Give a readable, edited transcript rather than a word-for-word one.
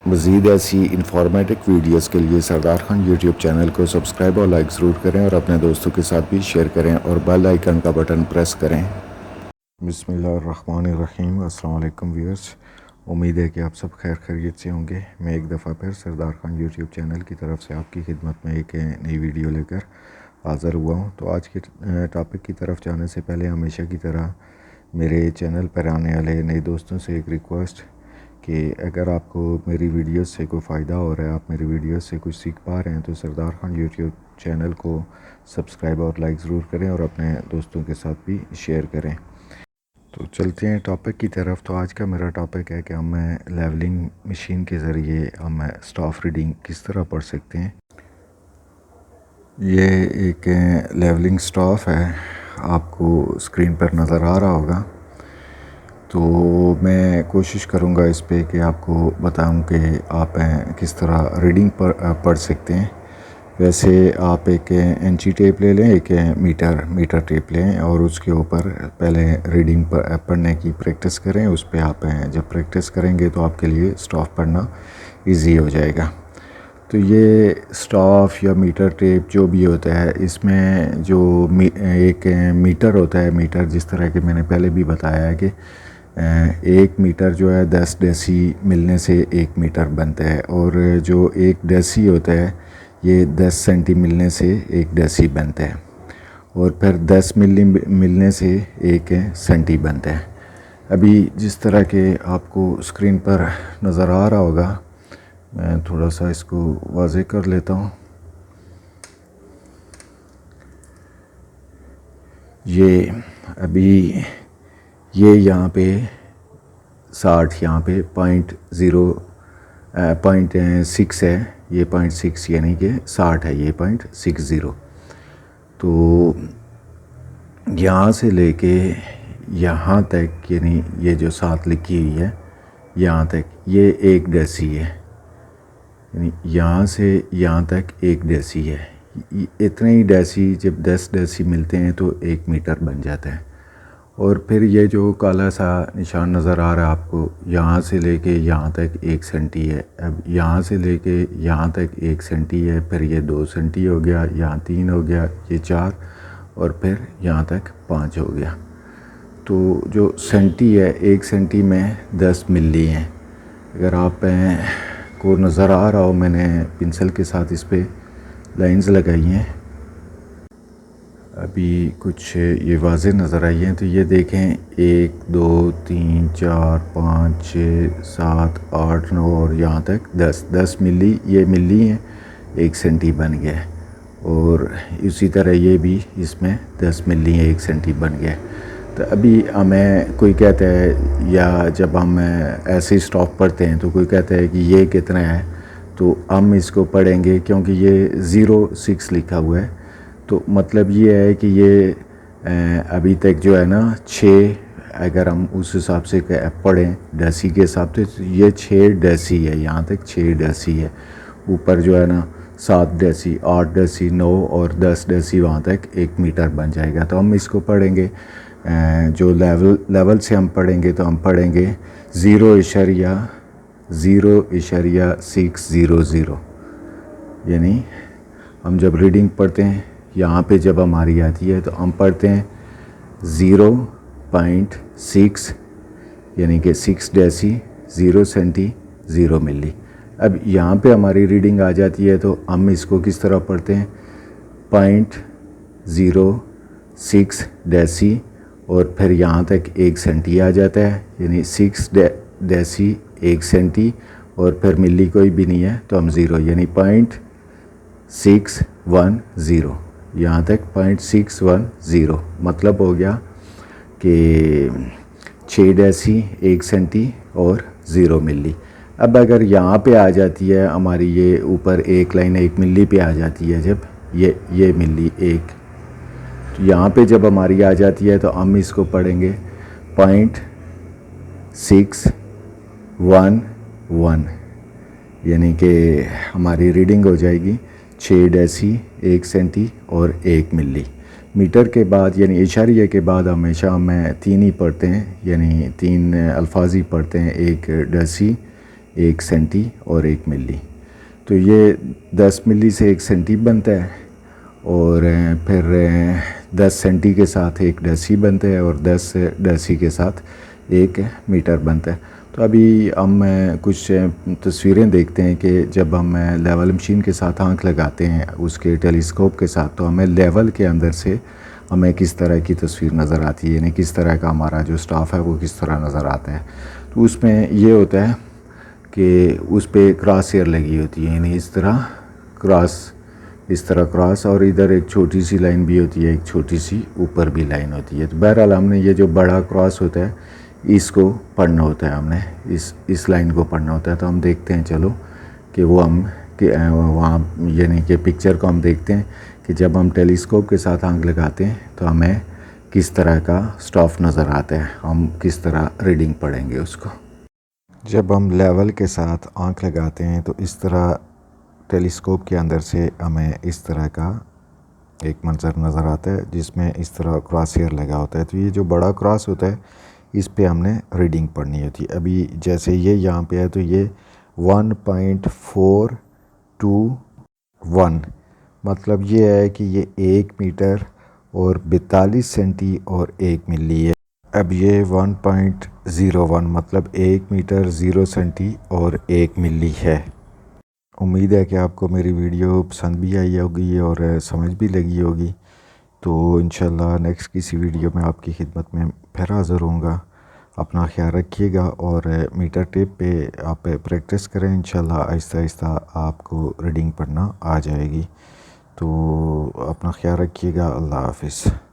मज़ीद ऐसी informative videos के लिए सरदार खान यूट्यूब चैनल को सब्सक्राइब और लाइक ज़रूर करें और अपने दोस्तों के साथ भी शेयर करें और बेल आइकन का बटन प्रेस करें। बिस्मिल्लाहिर्रहमानिर्रहीम। अस्सलाम वालेकुम व्यूअर्स, उम्मीद है कि आप सब खैर खैरियत से होंगे। मैं एक दफ़ा फिर सरदार खान यूट्यूब चैनल की तरफ से आपकी खिदमत में एक नई वीडियो लेकर हाज़िर हुआ हूँ। तो आज के टॉपिक की तरफ जाने से पहले हमेशा की तरह मेरे चैनल पर आने वाले नए दोस्तों से एक रिक्वेस्ट कि अगर आपको मेरी वीडियोस से कोई फ़ायदा हो रहा है, आप मेरी वीडियोस से कुछ सीख पा रहे हैं, तो सरदार खान यूट्यूब चैनल को सब्सक्राइब और लाइक ज़रूर करें और अपने दोस्तों के साथ भी शेयर करें। तो चलते हैं टॉपिक की तरफ। तो आज का मेरा टॉपिक है कि हम लेवलिंग मशीन के ज़रिए हम स्टाफ रीडिंग किस तरह पढ़ सकते हैं। ये एक लेवलिंग स्टाफ है, आपको स्क्रीन पर नज़र आ रहा होगा। तो मैं कोशिश करूँगा इस पे कि आपको बताऊँ कि आप किस तरह रीडिंग पढ़ सकते हैं। वैसे आप एक इंची टेप ले लें, एक मीटर टेप लें और उसके ऊपर पहले रीडिंग पढ़ने की प्रैक्टिस करें। उस पर आप जब प्रैक्टिस करेंगे तो आपके लिए स्टाफ पढ़ना इजी हो जाएगा। तो ये स्टाफ या मीटर टेप जो भी होता है, इसमें जो एक मीटर होता है, मीटर जिस तरह के मैंने पहले भी बताया है कि एक मीटर जो है 10 डेसी मिलने से एक मीटर बनता है, और जो एक डेसी होता है ये 10 सेंटी मिलने से एक डेसी बनता है, और फिर 10 मिली मिलने से एक सेंटी बनता है। अभी जिस तरह के आपको स्क्रीन पर नज़र आ रहा होगा, मैं थोड़ा सा इसको वाज़े कर लेता हूँ। ये अभी ये यहाँ पे 60, यहाँ पे 0.6 है, ये 0.6 यानी कि 60 है, ये 0.60। तो यहाँ से लेके यहाँ तक, यानी ये जो 7 लिखी हुई है यहाँ तक, ये 1 डेसी है, यानी यहाँ से यहाँ तक 1 डेसी है। इतने ही डेसी, जब 10 डेसी मिलते हैं तो 1 मीटर बन जाता है। और फिर ये जो काला सा निशान नज़र आ रहा है आपको, यहाँ से लेके यहाँ तक 1 सेंटी है। अब यहाँ से लेके यहाँ तक 1 सेंटी है, फिर ये 2 सेंटी हो गया, यहाँ 3 हो गया, ये 4, और फिर यहाँ तक 5 हो गया। तो जो सेंटी है, 1 सेंटी में 10 मिली हैं। अगर आप को नज़र आ रहा हो, मैंने पेंसिल के साथ इस पर लाइंस लगाई हैं, अभी कुछ ये वाज़े नज़र आई हैं। तो ये देखें, 1 2 3 4 5 6 7 8 9 और यहाँ तक 10 मिली, ये मिली हैं, 1 सेंटी बन गया। और इसी तरह ये भी इसमें 10 मिली है, 1 सेंटी बन गया। तो अभी हमें कोई कहता है, या जब हम ऐसे स्टॉप पढ़ते हैं तो कोई कहता है कि ये कितना है, तो हम इसको पढ़ेंगे क्योंकि ये 0.6 लिखा हुआ है। तो मतलब ये है कि ये अभी तक जो है ना 6, अगर हम उस हिसाब से पढ़ें डेसी के हिसाब से, तो ये 6 डेसी है, यहाँ तक 6 डेसी है। ऊपर जो है ना 7 डेसी, 8 डेसी, 9 और 10 डेसी, वहाँ तक 1 मीटर बन जाएगा। तो हम इसको पढ़ेंगे, जो लेवल से हम पढ़ेंगे, तो हम पढ़ेंगे 0.600, यानी हम जब रीडिंग पढ़ते हैं, यहाँ पे जब हमारी आती है तो हम पढ़ते हैं 0.6, यानी कि 6 डेसी, 0 सेंटी, 0 मिली। अब यहाँ पे हमारी रीडिंग आ जाती है तो हम इसको किस तरह पढ़ते हैं, 0.06 डेसी, और फिर यहाँ तक 1 सेंटी आ जाता है, यानी 6 डेसी 1 सेंटी, और फिर मिली कोई भी नहीं है तो हम 0, यानी 0.610, यहाँ तक 0.610 मतलब हो गया कि 6 डेसी, 1 सेंटी और 0 मिली। अब अगर यहाँ पे आ जाती है हमारी, ये ऊपर एक लाइन 1 मिली पे आ जाती है, जब ये मिली 1, तो यहाँ पे जब हमारी आ जाती है तो हम इसको पढ़ेंगे 0.611, यानी कि हमारी रीडिंग हो जाएगी 6 डेसी, 1 सेंटी और 1 मिली। मीटर के बाद यानी इशारिया के बाद हमेशा हम 3 ही पढ़ते हैं, यानी 3 अल्फाज ही पढ़ते हैं, 1 डेसी, 1 सेंटी और 1 मिली। तो ये 10 मिली से 1 सेंटी बनता है, और फिर 10 सेंटी के साथ 1 डेसी बनता है, और 10 डेसी के साथ 1 मीटर बनता है। तो अभी हम कुछ तस्वीरें देखते हैं कि जब हम लेवल मशीन के साथ आंख लगाते हैं उसके टेलीस्कोप के साथ, तो हमें लेवल के अंदर से हमें किस तरह की तस्वीर नज़र आती है, यानी किस तरह का हमारा जो स्टाफ है वो किस तरह नज़र आता है। तो उसमें ये होता है कि उस पर क्रॉस हेयर लगी होती है, यानी इस तरह क्रॉस, और इधर एक छोटी सी लाइन भी होती है, एक छोटी सी ऊपर भी लाइन होती है। तो बहरहाल हमने ये जो बड़ा क्रॉस होता है इसको पढ़ना होता है, हमने इस लाइन को पढ़ना होता है। तो हम देखते हैं चलो कि वो हम कि वहाँ यानी कि पिक्चर को हम देखते हैं कि जब हम टेलीस्कोप के साथ आंख लगाते हैं तो हमें किस तरह का स्टाफ नज़र आता है, हम किस तरह रीडिंग पढ़ेंगे उसको। जब हम लेवल के साथ आंख लगाते हैं तो इस तरह टेलीस्कोप के अंदर से हमें इस तरह का एक मंजर नज़र आता है जिसमें इस तरह क्रॉस हेयर लगा होता है। तो ये जो बड़ा क्रॉस होता है इस पे हमने रीडिंग पढ़नी होती है। अभी जैसे ये यहाँ पे है तो ये 1.421 मतलब ये है कि ये 1 मीटर और 42 सेंटी और 1 मिली है। अब ये 1.01 मतलब 1 मीटर 0 सेंटी और 1 मिली है। उम्मीद है कि आपको मेरी वीडियो पसंद भी आई होगी और समझ भी लगी होगी। तो इंशाल्लाह नेक्स्ट किसी वीडियो में आपकी खिदमत में फिर हाज़िर होऊंगा। अपना ख्याल रखिएगा और मीटर टेप पे आप प्रैक्टिस करें, इंशाल्लाह आहिस्ता आहिस्ता आपको रीडिंग पढ़ना आ जाएगी। तो अपना ख्याल रखिएगा। अल्लाह हाफ़िज़।